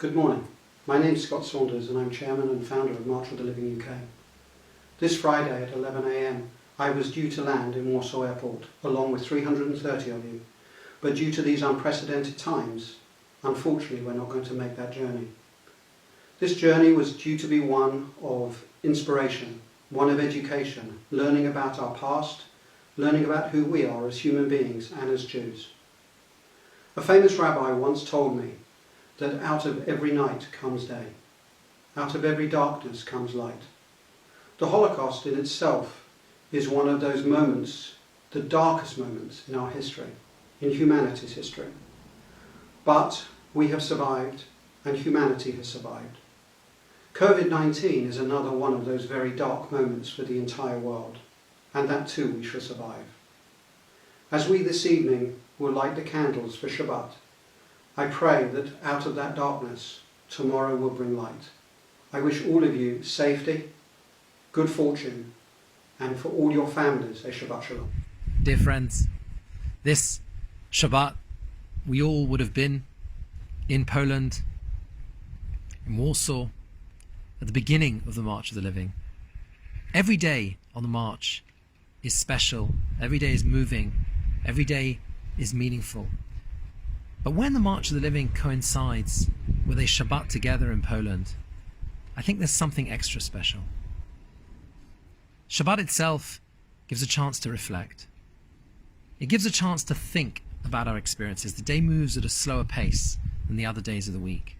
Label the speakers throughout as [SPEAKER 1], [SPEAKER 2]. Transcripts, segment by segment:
[SPEAKER 1] Good morning. My name is Scott Saunders and I'm Chairman and Founder of MOTL the Living UK. This Friday at 11 a.m. I was due to land in Warsaw Airport along with 330 of you, but due to these unprecedented times, unfortunately we're not going to make that journey. This journey was due to be one of inspiration, one of education, learning about our past, learning about who we are as human beings and as Jews. A famous rabbi once told me that out of every night comes day. Out of every darkness comes light. The Holocaust in itself is one of those moments, the darkest moments in our history, in humanity's history. But we have survived and humanity has survived. COVID-19 is another one of those very dark moments for the entire world, and that too we shall survive. As we this evening will light the candles for Shabbat, I pray that out of that darkness, tomorrow will bring light. I wish all of you safety, good fortune, and for all your families a Shabbat Shalom.
[SPEAKER 2] Dear friends, this Shabbat, we all would have been in Poland, in Warsaw, at the beginning of the March of the Living. Every day on the march is special, every day is moving, every day is meaningful. But when the March of the Living coincides with a Shabbat together in Poland, I think there's something extra special. Shabbat itself gives a chance to reflect. It gives a chance to think about our experiences. The day moves at a slower pace than the other days of the week.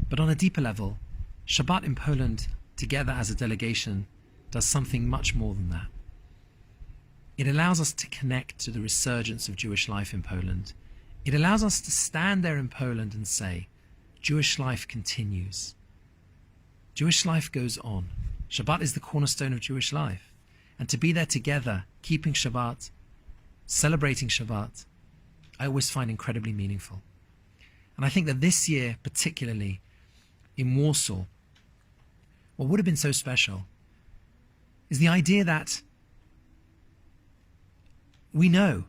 [SPEAKER 2] But on a deeper level, Shabbat in Poland, together as a delegation, does something much more than that. It allows us to connect to the resurgence of Jewish life in Poland. It allows us to stand there in Poland and say, Jewish life continues. Jewish life goes on. Shabbat is the cornerstone of Jewish life. And to be there together, keeping Shabbat, celebrating Shabbat, I always find incredibly meaningful. And I think that this year, particularly in Warsaw, what would have been so special is the idea that we know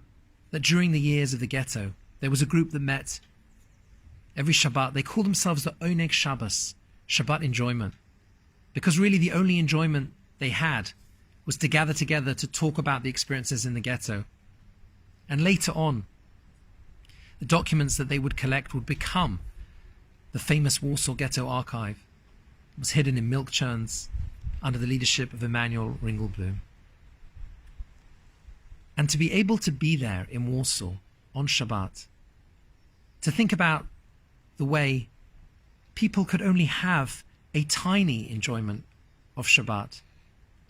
[SPEAKER 2] that during the years of the ghetto, there was a group that met every Shabbat. They called themselves the Oneg Shabbos, Shabbat enjoyment. Because really the only enjoyment they had was to gather together to talk about the experiences in the ghetto. And later on, the documents that they would collect would become the famous Warsaw Ghetto Archive. It was hidden in milk churns under the leadership of Emanuel Ringelblum. And to be able to be there in Warsaw on Shabbat, to think about the way people could only have a tiny enjoyment of Shabbat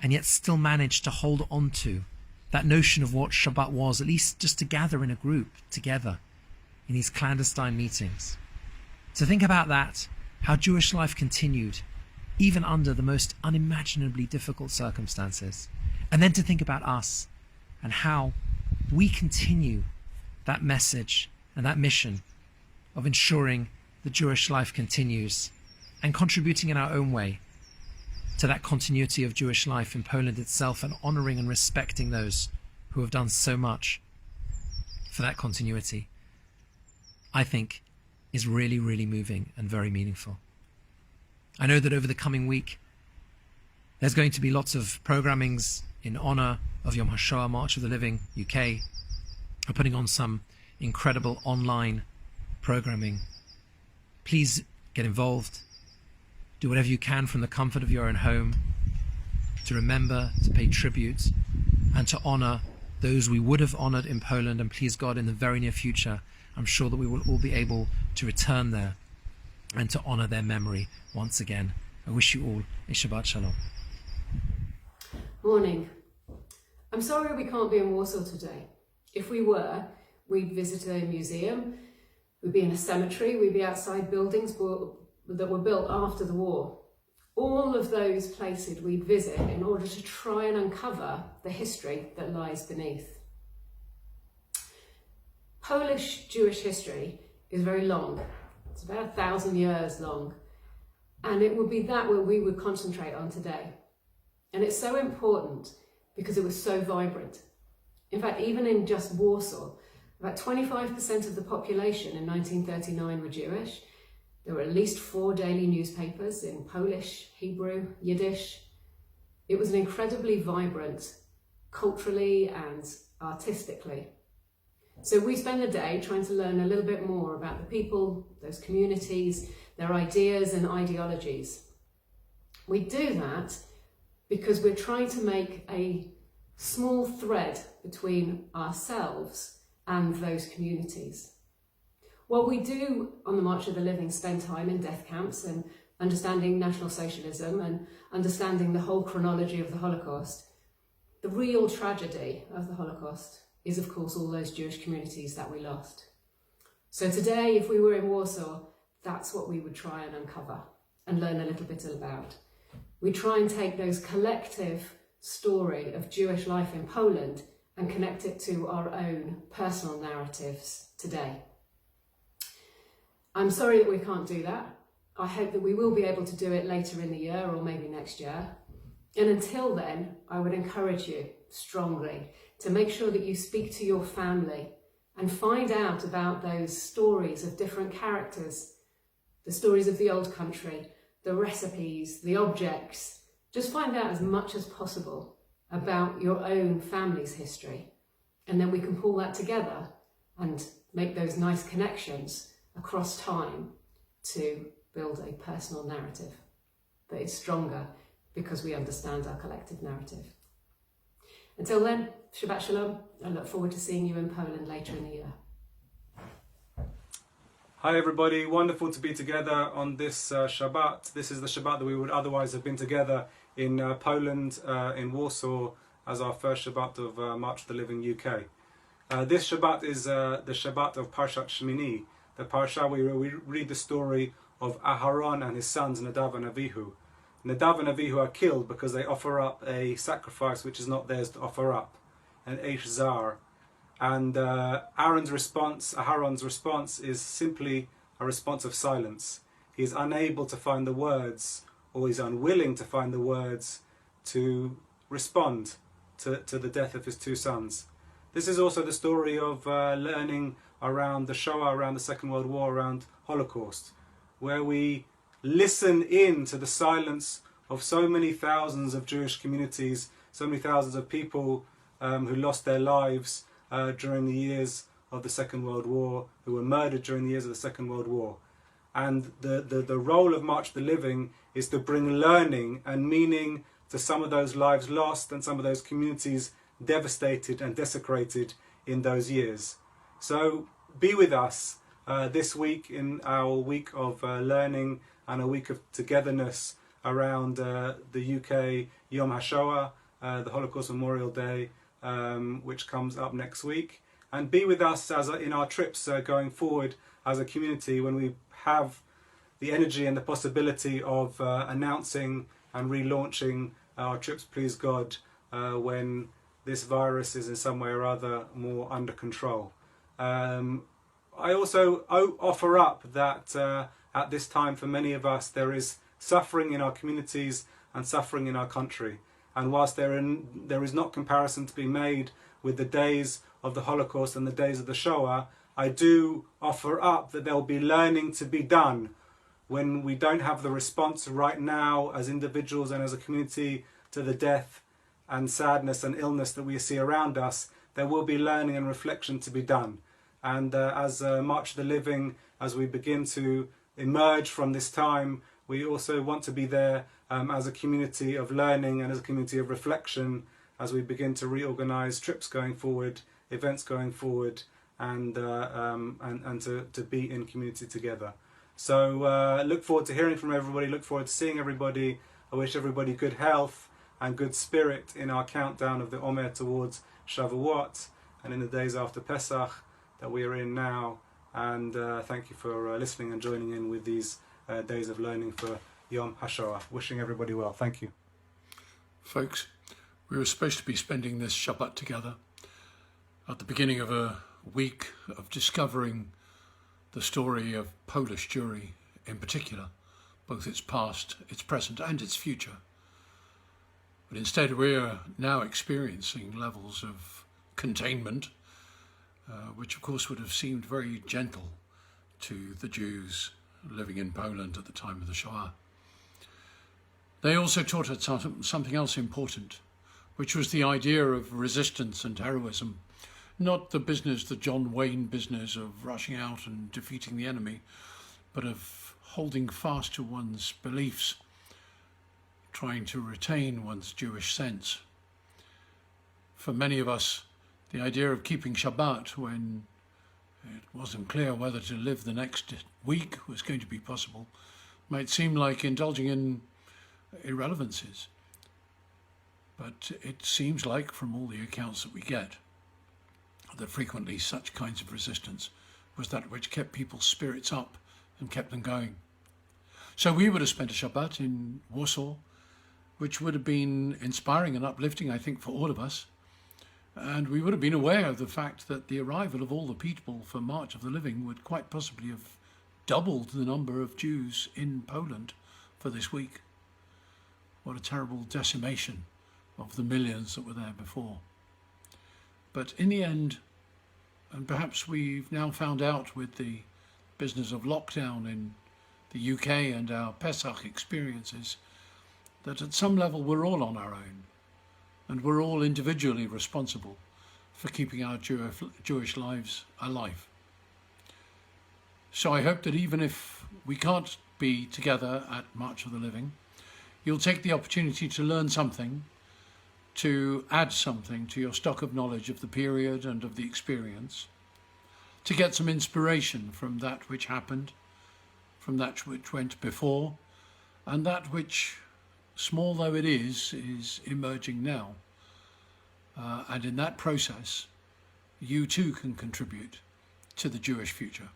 [SPEAKER 2] and yet still manage to hold on to that notion of what Shabbat was, at least just to gather in a group together in these clandestine meetings. To think about that, how Jewish life continued even under the most unimaginably difficult circumstances. And then to think about us and how we continue that message and that mission of ensuring that Jewish life continues and contributing in our own way to that continuity of Jewish life in Poland itself and honouring and respecting those who have done so much for that continuity, I think is really, really moving and very meaningful. I know that over the coming week, there's going to be lots of programmings in honour of Yom HaShoah, March of the Living UK. We're putting on some incredible online programming. Please get involved. Do whatever you can from the comfort of your own home to remember, to pay tribute, and to honour those we would have honoured in Poland. And please God, in the very near future, I'm sure that we will all be able to return there and to honour their memory once again. I wish you all a Shabbat Shalom.
[SPEAKER 3] Morning. I'm sorry we can't be in Warsaw today. If we were, we'd visit a museum, we'd be in a cemetery, we'd be outside buildings that were built after the war. All of those places we'd visit in order to try and uncover the history that lies beneath. Polish Jewish history is very long. It's about 1,000 years long. And it would be that where we would concentrate on today. And it's so important because it was so vibrant. In fact, even in just Warsaw, about 25% of the population in 1939 were Jewish. There were at least 4 daily newspapers in Polish, Hebrew, Yiddish. It was an incredibly vibrant, culturally and artistically. So we spend the day trying to learn a little bit more about the people, those communities, their ideas and ideologies. We do that because we're trying to make a small thread between ourselves and those communities. While we do on the March of the Living spend time in death camps and understanding National Socialism and understanding the whole chronology of the Holocaust, the real tragedy of the Holocaust is, of course, all those Jewish communities that we lost. So today, if we were in Warsaw, that's what we would try and uncover and learn a little bit about. We try and take those collective story of Jewish life in Poland and connect it to our own personal narratives today. I'm sorry that we can't do that. I hope that we will be able to do it later in the year or maybe next year. And until then, I would encourage you strongly to make sure that you speak to your family and find out about those stories of different characters, the stories of the old country, the recipes, the objects. Just find out as much as possible about your own family's history. And then we can pull that together and make those nice connections across time to build a personal narrative that is stronger because we understand our collective narrative. Until then, Shabbat Shalom. I look forward to seeing you in Poland later in the year.
[SPEAKER 4] Hi everybody, wonderful to be together on this Shabbat. This is the Shabbat that we would otherwise have been together in Poland, in Warsaw, as our first Shabbat of March of the Living UK. This Shabbat is the Shabbat of Parshat Shmini, the Parsha where we read the story of Aharon and his sons Nadav and Avihu. Nadav and Avihu are killed because they offer up a sacrifice which is not theirs to offer up, an Eish Zar. And Aharon's response is simply a response of silence. He is unable to find the words, or he's unwilling to find the words to respond to the death of his 2 sons. This is also the story of learning around the Shoah, around the Second World War, around Holocaust, where we listen in to the silence of so many thousands of Jewish communities, so many thousands of people who lost their lives during the years of the Second World War, who were murdered during the years of the Second World War. And the role of March of the Living is to bring learning and meaning to some of those lives lost and some of those communities devastated and desecrated in those years. So be with us this week in our week of learning and a week of togetherness around the UK Yom HaShoah, the Holocaust Memorial Day, which comes up next week. And be with us as in our trips going forward as a community when we have the energy and the possibility of announcing and relaunching our trips, please God, when this virus is in some way or other more under control. I also offer up that at this time for many of us there is suffering in our communities and suffering in our country. And whilst there is not comparison to be made with the days of the Holocaust and the days of the Shoah, I do offer up that there will be learning to be done when we don't have the response right now as individuals and as a community to the death and sadness and illness that we see around us. There will be learning and reflection to be done. And as March of the Living, as we begin to emerge from this time, we also want to be there as a community of learning and as a community of reflection as we begin to reorganise trips going forward, events going forward, and to be in community together. So look forward to hearing from everybody, look forward to seeing everybody. I wish everybody good health and good spirit in our countdown of the Omer towards Shavuot and in the days after Pesach that we are in now. And thank you for listening and joining in with these days of learning for Yom HaShoah. Wishing everybody well. Thank you.
[SPEAKER 5] Folks, we were supposed to be spending this Shabbat together at the beginning of a week of discovering the story of Polish Jewry in particular, both its past, its present and its future. But instead we are now experiencing levels of containment, which of course would have seemed very gentle to the Jews living in Poland at the time of the Shoah. They also taught us something else important, which was the idea of resistance and heroism, not the business, the John Wayne business of rushing out and defeating the enemy, but of holding fast to one's beliefs, trying to retain one's Jewish sense. For many of us, the idea of keeping Shabbat when it wasn't clear whether to live the next week was going to be possible might seem like indulging in irrelevancies. But it seems like, from all the accounts that we get, that frequently such kinds of resistance was that which kept people's spirits up and kept them going. So we would have spent a Shabbat in Warsaw, which would have been inspiring and uplifting, I think, for all of us. And we would have been aware of the fact that the arrival of all the people for March of the Living would quite possibly have doubled the number of Jews in Poland for this week. What a terrible decimation of the millions that were there before. But in the end, and perhaps we've now found out with the business of lockdown in the UK and our Pesach experiences, that at some level we're all on our own, and we're all individually responsible for keeping our Jewish lives alive. So I hope that even if we can't be together at March of the Living, you'll take the opportunity to learn something, to add something to your stock of knowledge of the period and of the experience, to get some inspiration from that which happened, from that which went before, and that which, small though it is emerging now. And in that process, you too can contribute to the Jewish future.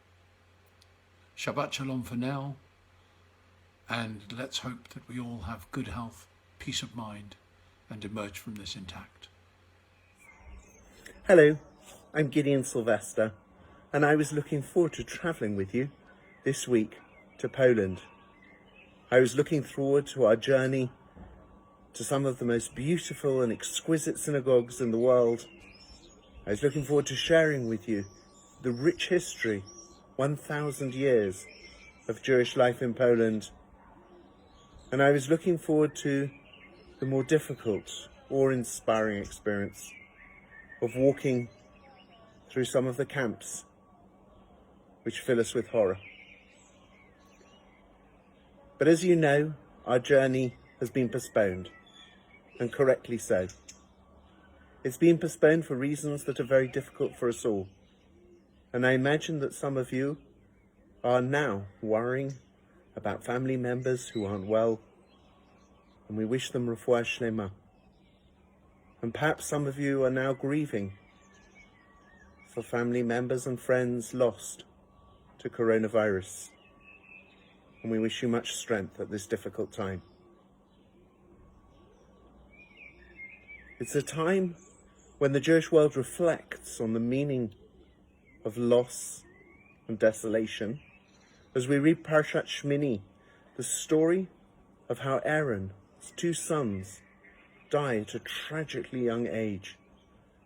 [SPEAKER 5] Shabbat Shalom for now, and let's hope that we all have good health, peace of mind, and emerge from this intact.
[SPEAKER 6] Hello, I'm Gideon Sylvester, and I was looking forward to travelling with you this week to Poland. I was looking forward to our journey to some of the most beautiful and exquisite synagogues in the world. I was looking forward to sharing with you the rich history, 1,000 years of Jewish life in Poland. And I was looking forward to the more difficult or inspiring experience of walking through some of the camps which fill us with horror. But as you know, our journey has been postponed, and correctly so. It's been postponed for reasons that are very difficult for us all. And I imagine that some of you are now worrying about family members who aren't well, and we wish them refuah shlema. And perhaps some of you are now grieving for family members and friends lost to coronavirus, and we wish you much strength at this difficult time. It's a time when the Jewish world reflects on the meaning of loss and desolation as we read Parshat Shmini, the story of how Aaron's two sons die at a tragically young age.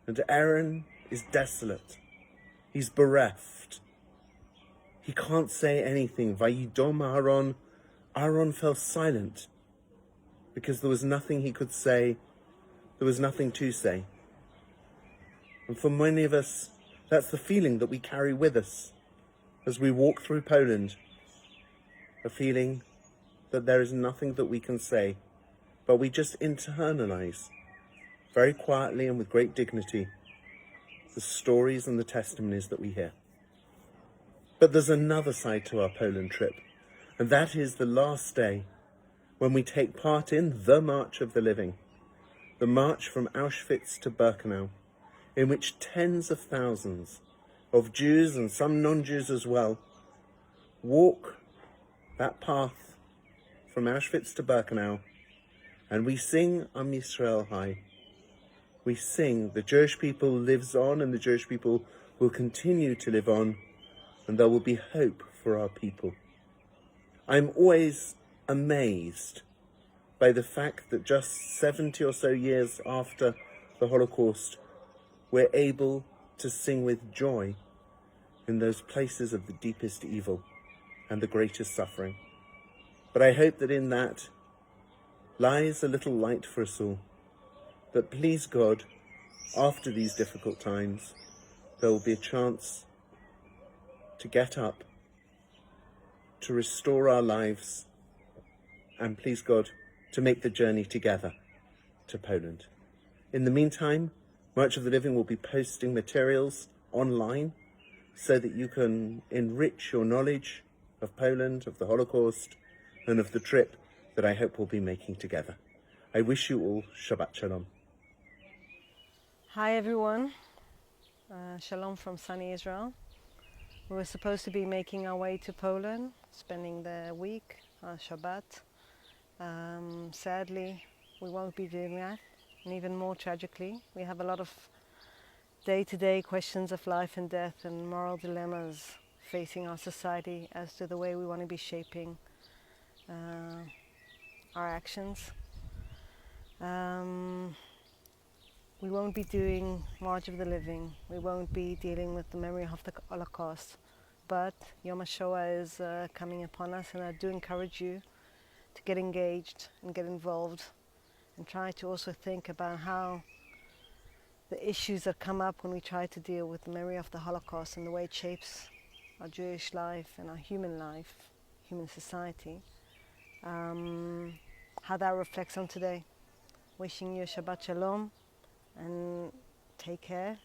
[SPEAKER 6] And Aaron is desolate. He's bereft. He can't say anything. Vayidom Aaron. Aaron fell silent because there was nothing he could say. There was nothing to say. And for many of us, that's the feeling that we carry with us as we walk through Poland. A feeling that there is nothing that we can say, but we just internalize very quietly and with great dignity the stories and the testimonies that we hear. But there's another side to our Poland trip, and that is the last day when we take part in the March of the Living, the march from Auschwitz to Birkenau, in which tens of thousands of Jews and some non-Jews as well walk that path from Auschwitz to Birkenau, and we sing Am Yisrael High. We sing the Jewish people lives on, and the Jewish people will continue to live on, and there will be hope for our people. I'm always amazed by the fact that just 70 or so years after the Holocaust, we're able to sing with joy in those places of the deepest evil. and the greatest suffering. But I hope that in that lies a little light for us all, that please God, after these difficult times, there will be a chance to get up, to restore our lives, and please God, to make the journey together to Poland. In the meantime, March of the Living will be posting materials online so that you can enrich your knowledge of Poland, of the Holocaust, and of the trip that I hope we'll be making together. I wish you all Shabbat Shalom.
[SPEAKER 7] Hi everyone, Shalom from sunny Israel. We were supposed to be making our way to Poland, spending the week, Shabbat. Sadly, we won't be doing that, and even more tragically, we have a lot of day-to-day questions of life and death and moral dilemmas facing our society as to the way we want to be shaping our actions. We won't be doing March of the Living, we won't be dealing with the memory of the Holocaust, but Yom HaShoah is coming upon us, and I do encourage you to get engaged and get involved and try to also think about how the issues that come up when we try to deal with the memory of the Holocaust and the way it shapes our Jewish life and our human life, human society, how that reflects on today. Wishing you Shabbat Shalom and take care